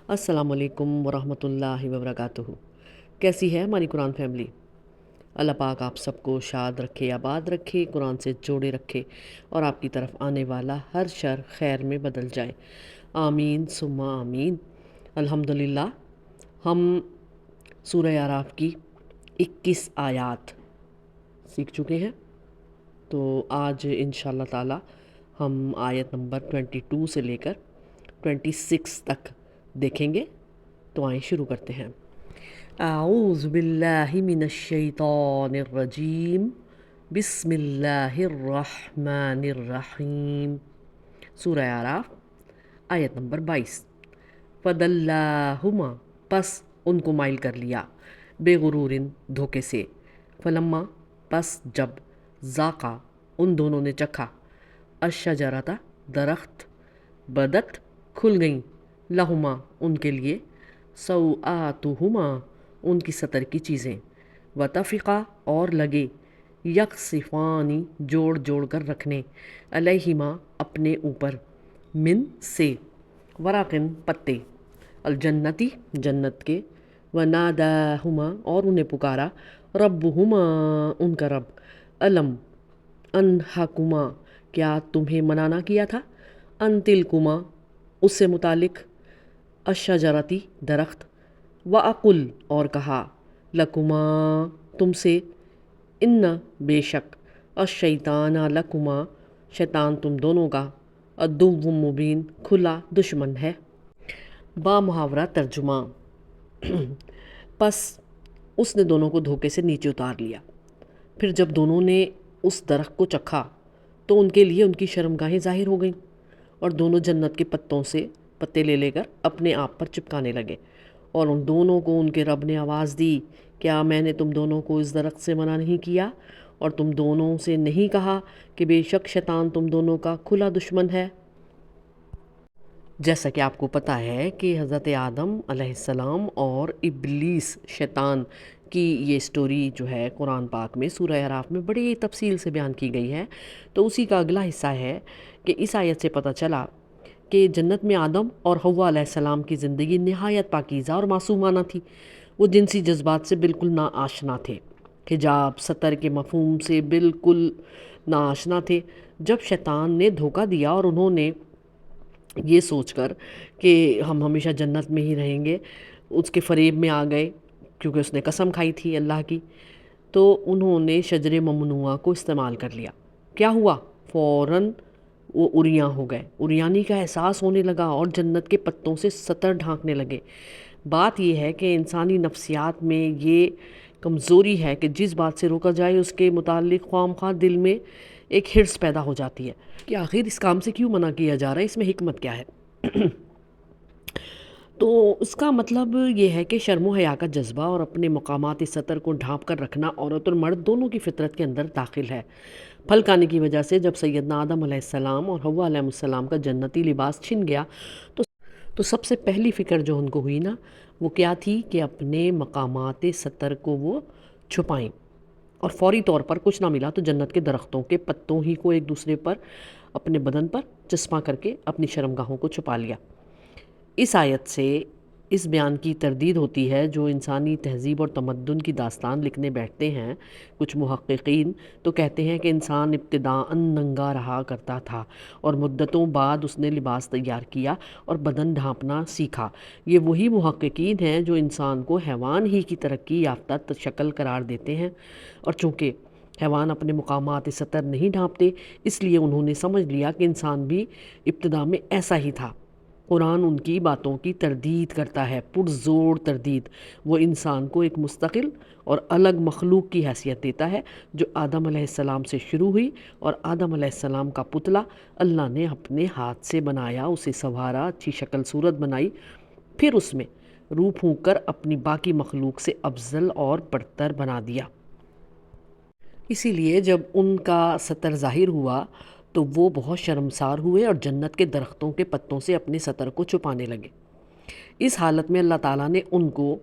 السلام علیکم ورحمۃ اللہ وبرکاتہ۔ کیسی ہے ہماری قرآن فیملی؟ اللہ پاک آپ سب کو شاد رکھے، آباد رکھے، قرآن سے جوڑے رکھے اور آپ کی طرف آنے والا ہر شر خیر میں بدل جائے، آمین ثم آمین۔ الحمدللہ ہم سورہ اعراف کی 21 آیات سیکھ چکے ہیں، تو آج انشاءاللہ تعالی ہم آیت نمبر 22 سے لے کر 26 تک دیکھیں گے۔ تو آئیں شروع کرتے ہیں۔ اعوذ باللہ من الشیطان الرجیم، بسم اللہ الرحمن الرحیم۔ سورہ اعراف آیت نمبر 22۔ فَدَلَّاهُمَا، پس ان کو مائل کر لیا، بے غرور دھوکے سے، فلما، پس جب، ذاقا، ان دونوں نے چکھا، الشجرۃ، درخت، بدت، کھل گئیں، لہما، ان کے لیے، سوآتہما، ان کی سطر کی چیزیں، وطفقا، اور لگے، یخصفانی، جوڑ جوڑ کر رکھنے، علیہما، اپنے اوپر، من، سے، ورقن، پتے، الجنتی، جنت کے، وناداہما، اور انہیں پکارا، ربہما، ان کا رب، علم، انہکما، کیا تمہیں منع نہ کیا تھا، ان تلکما، اس سے متعلق، الشجرتی، درخت، وَأَقُلْ، اور کہا، لَكُمَا، تم سے، اِنَّ، بے شک، الشیطان لَكُمَا، شیطان تم دونوں کا، عَدُوٌّ مبین، کھلا دشمن ہے۔ با محاورہ ترجمہ۔ پس اس نے دونوں کو دھوکے سے نیچے اتار لیا، پھر جب دونوں نے اس درخت کو چکھا تو ان کے لیے ان کی شرمگاہیں ظاہر ہو گئیں، اور دونوں جنت کے پتوں سے پتے لے لے کر اپنے آپ پر چپکانے لگے، اور ان دونوں کو ان کے رب نے آواز دی، کیا میں نے تم دونوں کو اس درخت سے منع نہیں کیا، اور تم دونوں سے نہیں کہا کہ بے شک شیطان تم دونوں کا کھلا دشمن ہے؟ جیسا کہ آپ کو پتہ ہے کہ حضرت آدم علیہ السلام اور ابلیس شیطان کی یہ سٹوری جو ہے قرآن پاک میں سورہ اعراف میں بڑی تفصیل سے بیان کی گئی ہے، تو اسی کا اگلا حصہ ہے کہ اس آیت سے پتہ چلا کہ جنت میں آدم اور حوا علیہ السلام کی زندگی نہایت پاکیزہ اور معصومانہ تھی۔ وہ جنسی جذبات سے بالکل نا آشنا تھے، حجاب، ستر کے مفہوم سے بالکل نا آشنا تھے۔ جب شیطان نے دھوکہ دیا اور انہوں نے یہ سوچ کر کہ ہم ہمیشہ جنت میں ہی رہیں گے، اس کے فریب میں آ گئے، کیونکہ اس نے قسم کھائی تھی اللہ کی، تو انہوں نے شجر ممنوعہ کو استعمال کر لیا۔ کیا ہوا؟ فوراً وہ عریاں ہو گئے، عریانی کا احساس ہونے لگا اور جنت کے پتوں سے سطر ڈھانکنے لگے۔ بات یہ ہے کہ انسانی نفسیات میں یہ کمزوری ہے کہ جس بات سے روکا جائے اس کے متعلق خواہ مخواہ دل میں ایک حرص پیدا ہو جاتی ہے کہ آخر اس کام سے کیوں منع کیا جا رہا ہے، اس میں حکمت کیا ہے۔ تو اس کا مطلب یہ ہے کہ شرم و حیا کا جذبہ اور اپنے مقامات سطر کو ڈھانپ کر رکھنا عورت اور مرد دونوں کی فطرت کے اندر داخل ہے۔ پھل کھانے کی وجہ سے جب سیدنا آدم علیہ السلام اور حوا علیہ السلام کا جنتی لباس چھن گیا تو سب سے پہلی فکر جو ان کو ہوئی نا، وہ کیا تھی کہ اپنے مقامات سطر کو وہ چھپائیں، اور فوری طور پر کچھ نہ ملا تو جنت کے درختوں کے پتوں ہی کو ایک دوسرے پر اپنے بدن پر چسپاں کر کے اپنی شرمگاہوں کو چھپا لیا۔ اس آیت سے اس بیان کی تردید ہوتی ہے جو انسانی تہذیب اور تمدن کی داستان لکھنے بیٹھتے ہیں کچھ محققین، تو کہتے ہیں کہ انسان ابتداءً ننگا رہا کرتا تھا اور مدتوں بعد اس نے لباس تیار کیا اور بدن ڈھانپنا سیکھا۔ یہ وہی محققین ہیں جو انسان کو حیوان ہی کی ترقی یافتہ شکل قرار دیتے ہیں، اور چونکہ حیوان اپنے مقامات سطر نہیں ڈھانپتے، اس لیے انہوں نے سمجھ لیا کہ انسان بھی ابتدا میں ایسا ہی تھا۔ قرآن ان کی باتوں کی تردید کرتا ہے، پرزور تردید۔ وہ انسان کو ایک مستقل اور الگ مخلوق کی حیثیت دیتا ہے جو آدم علیہ السلام سے شروع ہوئی، اور آدم علیہ السلام کا پتلا اللہ نے اپنے ہاتھ سے بنایا، اسے سنوارا، اچھی شکل صورت بنائی، پھر اس میں روح پھونک کر اپنی باقی مخلوق سے افضل اور برتر بنا دیا۔ اسی لیے جب ان کا سطر ظاہر ہوا تو وہ بہت شرمسار ہوئے اور جنت کے درختوں کے پتوں سے اپنے سطر کو چھپانے لگے۔ اس حالت میں اللہ تعالیٰ نے ان کو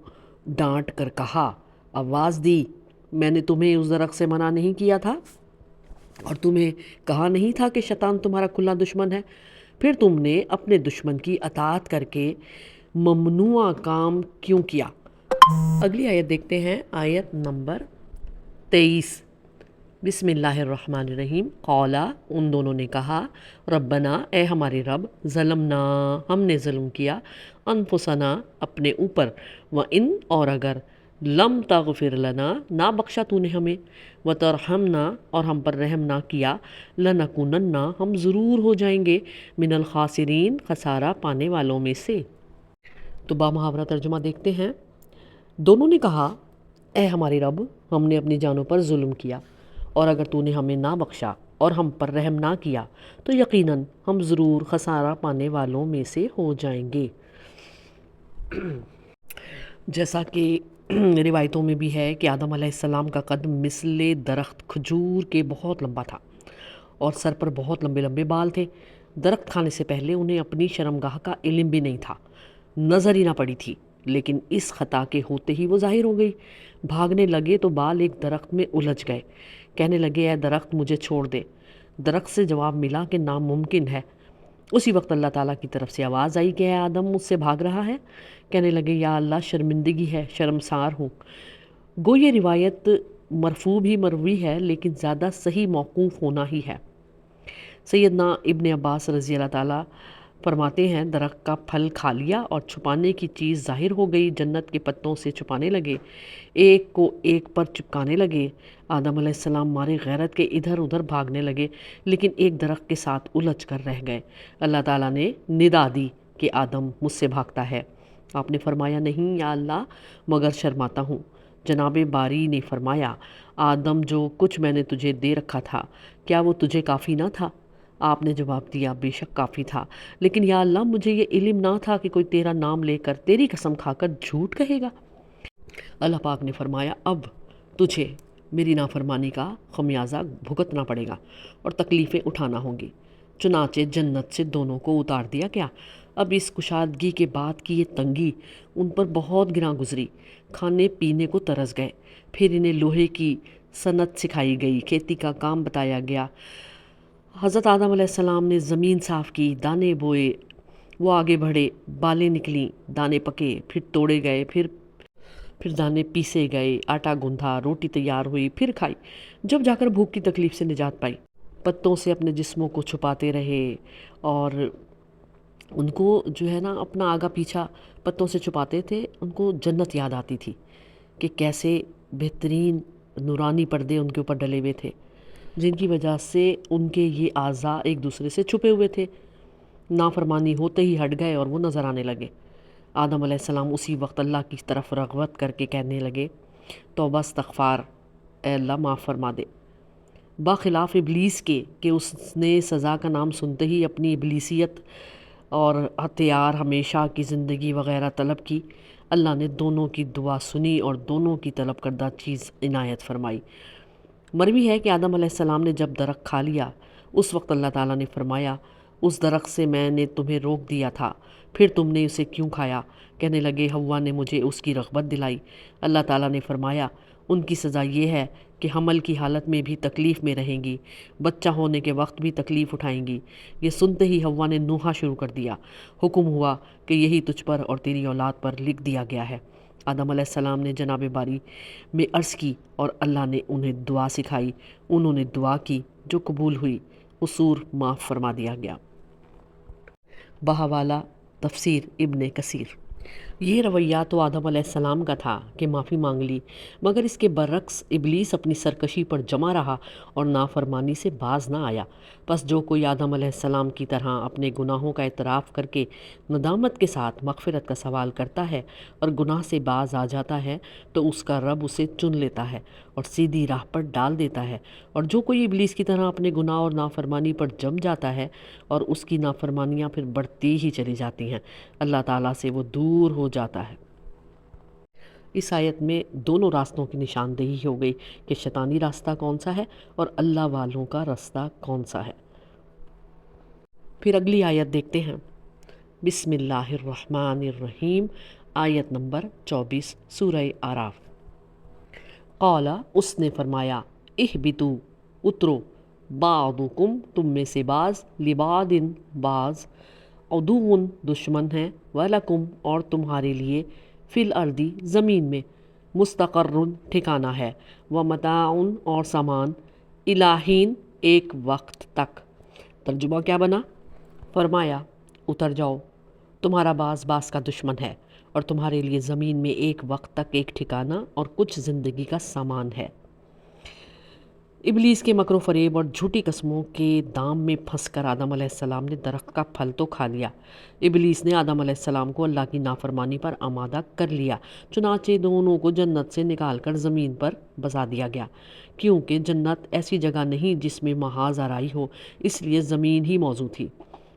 ڈانٹ کر کہا، آواز دی، میں نے تمہیں اس درخت سے منع نہیں کیا تھا، اور تمہیں کہا نہیں تھا کہ شیطان تمہارا کھلا دشمن ہے؟ پھر تم نے اپنے دشمن کی اطاعت کر کے ممنوع کام کیوں کیا؟ اگلی آیت دیکھتے ہیں، آیت نمبر 23۔ بسم اللہ الرحمن الرحیم۔ قولا، ان دونوں نے کہا، ربنا، اے ہمارے رب، ظلمنا، ہم نے ظلم کیا، انفسنا، اپنے اوپر، وَإِن، اور اگر، لم تغفر لنا، نہ بخشا تو نے ہمیں، وترحمنا، اور ہم پر رحم نہ کیا، لنکونن، ہم ضرور ہو جائیں گے، من الخاسرین، خسارہ پانے والوں میں سے۔ تو بامحاورہ ترجمہ دیکھتے ہیں۔ دونوں نے کہا، اے ہمارے رب، ہم نے اپنی جانوں پر ظلم کیا، اور اگر تو نے ہمیں نہ بخشا اور ہم پر رحم نہ کیا تو یقیناً ہم ضرور خسارہ پانے والوں میں سے ہو جائیں گے۔ جیسا کہ روایتوں میں بھی ہے کہ آدم علیہ السلام کا قد مثل درخت کھجور کے بہت لمبا تھا، اور سر پر بہت لمبے لمبے بال تھے۔ درخت کھانے سے پہلے انہیں اپنی شرمگاہ کا علم بھی نہیں تھا، نظر ہی نہ پڑی تھی، لیکن اس خطا کے ہوتے ہی وہ ظاہر ہو گئی۔ بھاگنے لگے تو بال ایک درخت میں الجھ گئے، کہنے لگے، اے درخت مجھے چھوڑ دے۔ درخت سے جواب ملا کہ ناممکن ہے۔ اسی وقت اللہ تعالیٰ کی طرف سے آواز آئی کہ اے آدم، مجھ سے بھاگ رہا ہے؟ کہنے لگے، یا اللہ، شرمندگی ہے، شرمسار ہوں۔ گو یہ روایت مرفوع بھی مروی ہے، لیکن زیادہ صحیح موقوف ہونا ہی ہے۔ سیدنا ابن عباس رضی اللہ تعالیٰ فرماتے ہیں، درخت کا پھل کھا لیا اور چھپانے کی چیز ظاہر ہو گئی، جنت کے پتوں سے چھپانے لگے، ایک کو ایک پر چپکانے لگے۔ آدم علیہ السلام مارے غیرت کے ادھر ادھر بھاگنے لگے، لیکن ایک درخت کے ساتھ الجھ کر رہ گئے۔ اللہ تعالیٰ نے ندا دی کہ آدم مجھ سے بھاگتا ہے۔ آپ نے فرمایا، نہیں یا اللہ، مگر شرماتا ہوں۔ جناب باری نے فرمایا، آدم، جو کچھ میں نے تجھے دے رکھا تھا، کیا وہ تجھے کافی نہ تھا؟ آپ نے جواب دیا، بے شک کافی تھا، لیکن یا اللہ، مجھے یہ علم نہ تھا کہ کوئی تیرا نام لے کر تیری قسم کھا کر جھوٹ کہے گا۔ اللہ پاک نے فرمایا، اب تجھے میری نافرمانی کا خمیازہ بھگتنا پڑے گا اور تکلیفیں اٹھانا ہوں گی۔ چنانچہ جنت سے دونوں کو اتار دیا گیا۔ اب اس کشادگی کے بعد کی یہ تنگی ان پر بہت گراں گزری۔ کھانے پینے کو ترس گئے، پھر انہیں لوہے کی صنعت سکھائی گئی، کھیتی کا کام بتایا گیا۔ حضرت آدم علیہ السلام نے زمین صاف کی، دانے بوئے، وہ آگے بڑھے، بالیں نکلیں، دانے پکے، پھر توڑے گئے، پھر دانے پیسے گئے، آٹا گوندھا، روٹی تیار ہوئی، پھر کھائی، جب جا کر بھوک کی تکلیف سے نجات پائی۔ پتوں سے اپنے جسموں کو چھپاتے رہے، اور ان کو جو ہے نا اپنا آگا پیچھا پتوں سے چھپاتے تھے۔ ان کو جنت یاد آتی تھی کہ کیسے بہترین نورانی پردے ان کے اوپر ڈلے ہوئے تھے، جن کی وجہ سے ان کے یہ اعضاء ایک دوسرے سے چھپے ہوئے تھے۔ نافرمانی ہوتے ہی ہٹ گئے اور وہ نظر آنے لگے۔ آدم علیہ السلام اسی وقت اللہ کی طرف رغبت کر کے کہنے لگے، توبہ استغفار، اے اللہ معاف فرما دے۔ باخلاف ابلیس کے کہ اس نے سزا کا نام سنتے ہی اپنی ابلیسیت اور ہتھیار ہمیشہ کی زندگی وغیرہ طلب کی، اللہ نے دونوں کی دعا سنی اور دونوں کی طلب کردہ چیز عنایت فرمائی۔ مروی ہے کہ آدم علیہ السلام نے جب درخت کھا لیا، اس وقت اللہ تعالیٰ نے فرمایا، اس درخت سے میں نے تمہیں روک دیا تھا، پھر تم نے اسے کیوں کھایا؟ کہنے لگے، ہوا نے مجھے اس کی رغبت دلائی۔ اللہ تعالیٰ نے فرمایا، ان کی سزا یہ ہے کہ حمل کی حالت میں بھی تکلیف میں رہیں گی، بچہ ہونے کے وقت بھی تکلیف اٹھائیں گی۔ یہ سنتے ہی ہوا نے نوحہ شروع کر دیا۔ حکم ہوا کہ یہی تجھ پر اور تیری اولاد پر لکھ دیا گیا ہے۔ آدم علیہ السلام نے جناب باری میں عرض کی اور اللہ نے انہیں دعا سکھائی۔ انہوں نے دعا کی جو قبول ہوئی، قصور معاف فرما دیا گیا۔ بہاوالہ تفسیر ابن کثیر۔ یہ رویہ تو آدم علیہ السلام کا تھا کہ معافی مانگ لی، مگر اس کے برعکس ابلیس اپنی سرکشی پر جمع رہا اور نافرمانی سے باز نہ آیا۔ پس جو کوئی آدم علیہ السلام کی طرح اپنے گناہوں کا اعتراف کر کے ندامت کے ساتھ مغفرت کا سوال کرتا ہے اور گناہ سے باز آ جاتا ہے تو اس کا رب اسے چن لیتا ہے اور سیدھی راہ پر ڈال دیتا ہے، اور جو کوئی ابلیس کی طرح اپنے گناہ اور نافرمانی پر جم جاتا ہے اور اس کی نافرمانیاں پھر بڑھتی ہی چلی جاتی ہیں، اللہ تعالیٰ سے وہ دور ہو جاتا ہے۔ اس آیت میں دونوں راستوں کی نشاندہی ہو گئی کہ شیطانی راستہ کون سا ہے اور اللہ والوں کا راستہ کون سا ہے۔ پھر اگلی آیت دیکھتے ہیں، بسم اللہ الرحمن الرحیم، آیت نمبر 24، سورہ اعراف۔ قالا، اس نے فرمایا، اہبتوا، اترو، بعضکم، تم میں سے بعض، لبعض، بعض، عدوٌ دشمن ہے، ولکم اور تمہارے لیے فی الارض زمین میں مستقرٌ ٹھکانہ ہے، ومتاعٌ اور سامان، الہین ایک وقت تک۔ ترجمہ کیا بنا؟ فرمایا اتر جاؤ، تمہارا باز باز کا دشمن ہے اور تمہارے لیے زمین میں ایک وقت تک ایک ٹھکانہ اور کچھ زندگی کا سامان ہے۔ ابلیس کے مکر و فریب اور جھوٹی قسموں کے دام میں پھنس کر آدم علیہ السلام نے درخت کا پھل تو کھا لیا۔ ابلیس نے آدم علیہ السلام کو اللہ کی نافرمانی پر آمادہ کر لیا، چنانچہ دونوں کو جنت سے نکال کر زمین پر بسا دیا گیا۔ کیونکہ جنت ایسی جگہ نہیں جس میں محاذ آرائی ہو، اس لیے زمین ہی موضوع تھی،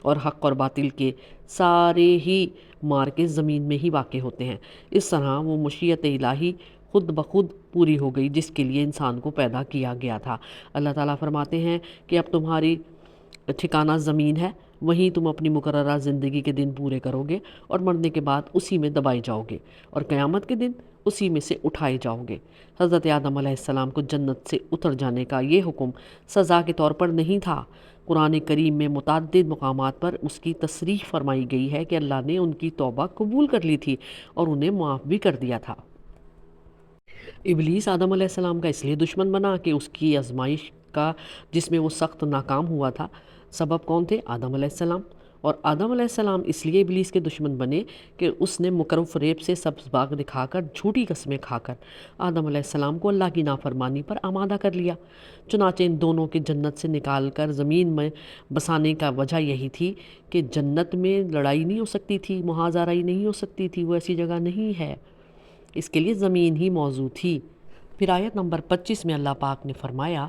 اور حق اور باطل کے سارے ہی مارکے زمین میں ہی واقع ہوتے ہیں۔ اس طرح وہ مشیت الہی خود بخود پوری ہو گئی جس کے لیے انسان کو پیدا کیا گیا تھا۔ اللہ تعالیٰ فرماتے ہیں کہ اب تمہاری ٹھکانہ زمین ہے، وہیں تم اپنی مقررہ زندگی کے دن پورے کرو گے اور مرنے کے بعد اسی میں دبائے جاؤ گے، اور قیامت کے دن اسی میں سے اٹھائے جاؤ گے۔ حضرت آدم علیہ السلام کو جنت سے اتر جانے کا یہ حکم سزا کے طور پر نہیں تھا۔ قرآن کریم میں متعدد مقامات پر اس کی تصریح فرمائی گئی ہے کہ اللہ نے ان کی توبہ قبول کر لی تھی اور انہیں معاف بھی کر دیا تھا۔ ابلیس آدم علیہ السلام کا اس لیے دشمن بنا کہ اس کی آزمائش کا جس میں وہ سخت ناکام ہوا تھا، سبب کون تھے؟ آدم علیہ السلام۔ اور آدم علیہ السلام اس لیے ابلیس کے دشمن بنے کہ اس نے مکر و فریب سے سبز باغ دکھا کر جھوٹی قسمیں کھا کر آدم علیہ السلام کو اللہ کی نافرمانی پر آمادہ کر لیا۔ چنانچہ ان دونوں کے جنت سے نکال کر زمین میں بسانے کا وجہ یہی تھی کہ جنت میں لڑائی نہیں ہو سکتی تھی، محاذ آرائی نہیں ہو سکتی تھی، وہ ایسی جگہ نہیں ہے، اس کے لیے زمین ہی موضوع تھی۔ پھر آیت نمبر 25 میں اللہ پاک نے فرمایا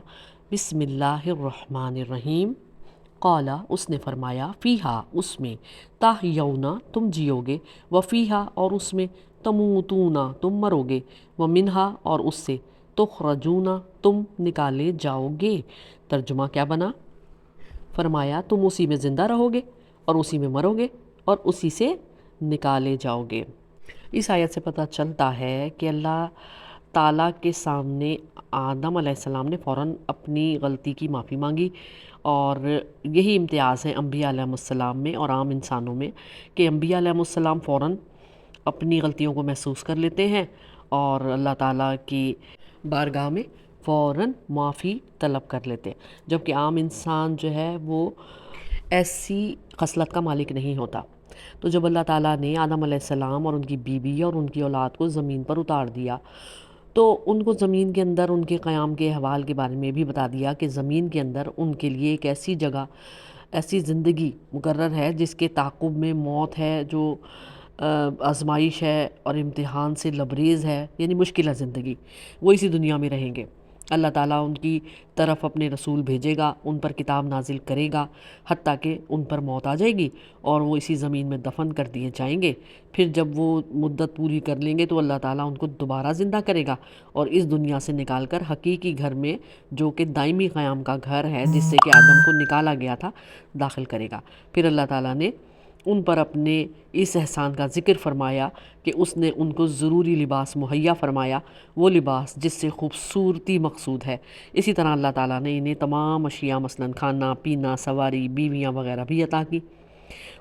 بسم اللہ الرحمن الرحیم، قالا اس نے فرمایا فیہا اس میں، تحیونا تم جیو گے، وفیہا اور اس میں، تموتونا تم مرو گے، ومنہا اور اس سے، تخرجونا تم نکالے جاؤ گے۔ ترجمہ کیا بنا؟ فرمایا تم اسی میں زندہ رہو گے اور اسی میں مرو گے اور اسی سے نکالے جاؤ گے۔ اس آیت سے پتہ چلتا ہے کہ اللہ تعالیٰ کے سامنے آدم علیہ السلام نے فوراً اپنی غلطی کی معافی مانگی، اور یہی امتیاز ہے انبیاء علیہ السلام میں اور عام انسانوں میں کہ انبیاء علیہ السلام فوراً اپنی غلطیوں کو محسوس کر لیتے ہیں اور اللہ تعالیٰ کی بارگاہ میں فوراً معافی طلب کر لیتے ہیں، جبکہ عام انسان جو ہے وہ ایسی خصلت کا مالک نہیں ہوتا۔ تو جب اللہ تعالیٰ نے آدم علیہ السلام اور ان کی بیوی اور ان کی اولاد کو زمین پر اتار دیا تو ان کو زمین کے اندر ان کے قیام کے احوال کے بارے میں بھی بتا دیا کہ زمین کے اندر ان کے لیے ایک ایسی جگہ، ایسی زندگی مقرر ہے جس کے تعاقب میں موت ہے، جو آزمائش ہے اور امتحان سے لبریز ہے، یعنی مشکل ہے زندگی، وہ اسی دنیا میں رہیں گے۔ اللہ تعالیٰ ان کی طرف اپنے رسول بھیجے گا، ان پر کتاب نازل کرے گا، حتیٰ کہ ان پر موت آ جائے گی اور وہ اسی زمین میں دفن کر دیے جائیں گے۔ پھر جب وہ مدت پوری کر لیں گے تو اللہ تعالیٰ ان کو دوبارہ زندہ کرے گا اور اس دنیا سے نکال کر حقیقی گھر میں، جو کہ دائمی قیام کا گھر ہے جس سے کہ آدم کو نکالا گیا تھا، داخل کرے گا۔ پھر اللہ تعالیٰ نے ان پر اپنے اس احسان کا ذکر فرمایا کہ اس نے ان کو ضروری لباس مہیا فرمایا، وہ لباس جس سے خوبصورتی مقصود ہے۔ اسی طرح اللہ تعالیٰ نے انہیں تمام اشیاء مثلاً کھانا پینا، سواری، بیویاں وغیرہ بھی عطا کی۔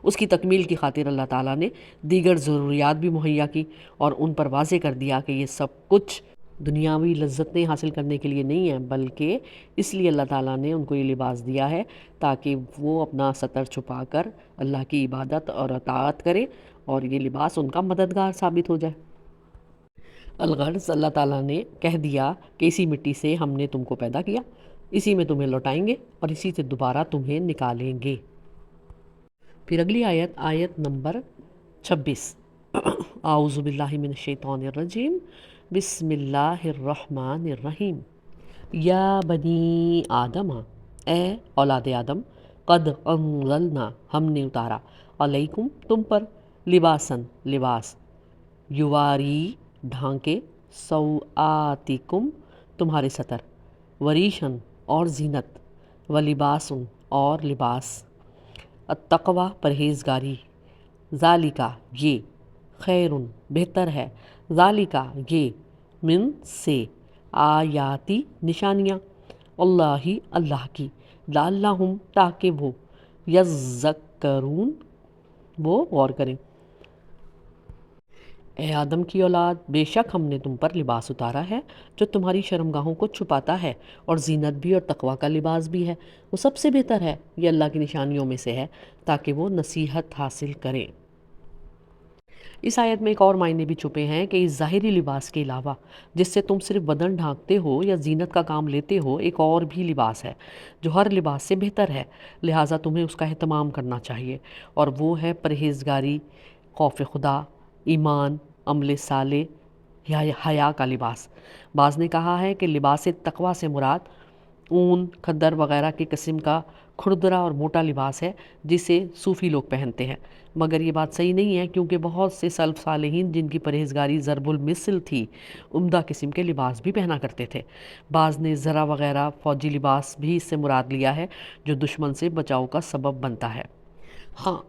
اس کی تکمیل کی خاطر اللہ تعالیٰ نے دیگر ضروریات بھی مہیا کی اور ان پر واضح کر دیا کہ یہ سب کچھ دنیاوی لذتیں حاصل کرنے کے لیے نہیں ہیں، بلکہ اس لیے اللہ تعالیٰ نے ان کو یہ لباس دیا ہے تاکہ وہ اپنا ستر چھپا کر اللہ کی عبادت اور اطاعت کریں اور یہ لباس ان کا مددگار ثابت ہو جائے۔ الغرض اللہ تعالیٰ نے کہہ دیا کہ اسی مٹی سے ہم نے تم کو پیدا کیا، اسی میں تمہیں لوٹائیں گے اور اسی سے دوبارہ تمہیں نکالیں گے۔ پھر اگلی آیت، آیت نمبر 26، اعوذ باللہ من الشیطان الرجیم، بسم اللہ الرحمن الرحیم، یا بنی آدم، اے اولاد آدم، قد انزلنا ہم نے اتارا، علیکم تم پر، لباسن لباس، یواری ڈھانکے، سوآتکم تمہارے ستر، وریشن اور زینت، ولباسن اور لباس، التقوی پرہیزگاری، ذالکا یہ، خیرن بہتر ہے، ذالکا یہ، من سے، آیاتی نشانیاں، اللہ کی، لعلہم تاکہ وہ، یذکرون وہ غور کریں۔ اے آدم کی اولاد، بے شک ہم نے تم پر لباس اتارا ہے جو تمہاری شرمگاہوں کو چھپاتا ہے، اور زینت بھی اور تقوی کا لباس بھی ہے، وہ سب سے بہتر ہے، یہ اللہ کی نشانیوں میں سے ہے تاکہ وہ نصیحت حاصل کریں۔ اس آیت میں ایک اور معنی بھی چھپے ہیں کہ اس ظاہری لباس کے علاوہ جس سے تم صرف بدن ڈھانکتے ہو یا زینت کا کام لیتے ہو، ایک اور بھی لباس ہے جو ہر لباس سے بہتر ہے، لہٰذا تمہیں اس کا اہتمام کرنا چاہیے، اور وہ ہے پرہیزگاری، خوف خدا، ایمان، عمل صالح یا حیا کا لباس۔ بعض نے کہا ہے کہ لباس تقوی سے مراد اون، کھدر وغیرہ کی قسم کا کھردرا اور موٹا لباس ہے جسے صوفی لوگ پہنتے ہیں، مگر یہ بات صحیح نہیں ہے کیونکہ بہت سے سلف صالحین جن کی پرہیزگاری ضرب المثل تھی، عمدہ قسم کے لباس بھی پہنا کرتے تھے۔ بعض نے ذرا وغیرہ فوجی لباس بھی اس سے مراد لیا ہے جو دشمن سے بچاؤ کا سبب بنتا ہے۔ ہاں،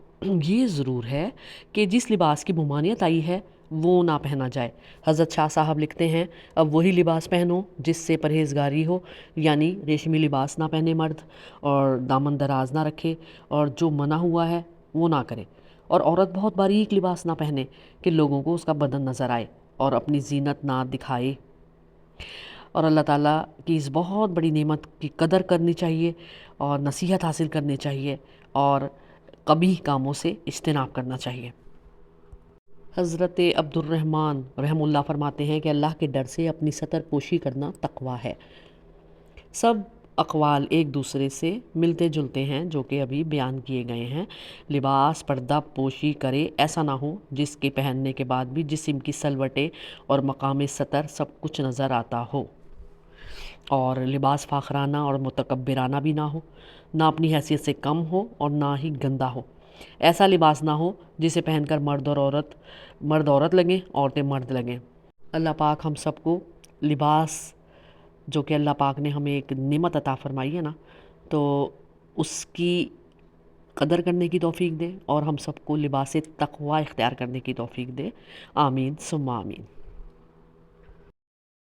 یہ ضرور ہے کہ جس لباس کی ممانعت آئی ہے وہ نہ پہنا جائے۔ حضرت شاہ صاحب لکھتے ہیں، اب وہی لباس پہنو جس سے پرہیزگاری ہو، یعنی ریشمی لباس نہ پہنے مرد، اور دامن دراز نہ رکھے، اور جو منع ہوا ہے وہ نہ کرے، اور عورت بہت باریک لباس نہ پہنے کہ لوگوں کو اس کا بدن نظر آئے، اور اپنی زینت نہ دکھائے، اور اللہ تعالیٰ کی اس بہت بڑی نعمت کی قدر کرنی چاہیے، اور نصیحت حاصل کرنی چاہیے، اور قبیح کاموں سے اجتناب کرنا چاہیے۔ حضرت عبد الرحمن رحم اللہ فرماتے ہیں کہ اللہ کے ڈر سے اپنی ستر پوشی کرنا تقوی ہے۔ سب اقوال ایک دوسرے سے ملتے جلتے ہیں جو کہ ابھی بیان کیے گئے ہیں۔ لباس پردہ پوشی کرے، ایسا نہ ہو جس کے پہننے کے بعد بھی جسم کی سلوٹیں اور مقام ستر سب کچھ نظر آتا ہو، اور لباس فاخرانہ اور متکبرانہ بھی نہ ہو، نہ اپنی حیثیت سے کم ہو اور نہ ہی گندا ہو۔ ایسا لباس نہ ہو جسے پہن کر مرد عورت لگیں، عورتیں مرد لگیں۔ اللہ پاک ہم سب کو لباس جو کہ اللہ پاک نے ہمیں ایک نعمت عطا فرمائی ہے نا، تو اس کی قدر کرنے کی توفیق دے، اور ہم سب کو لباس تقوی اختیار کرنے کی توفیق دے۔ آمین ثم آمین۔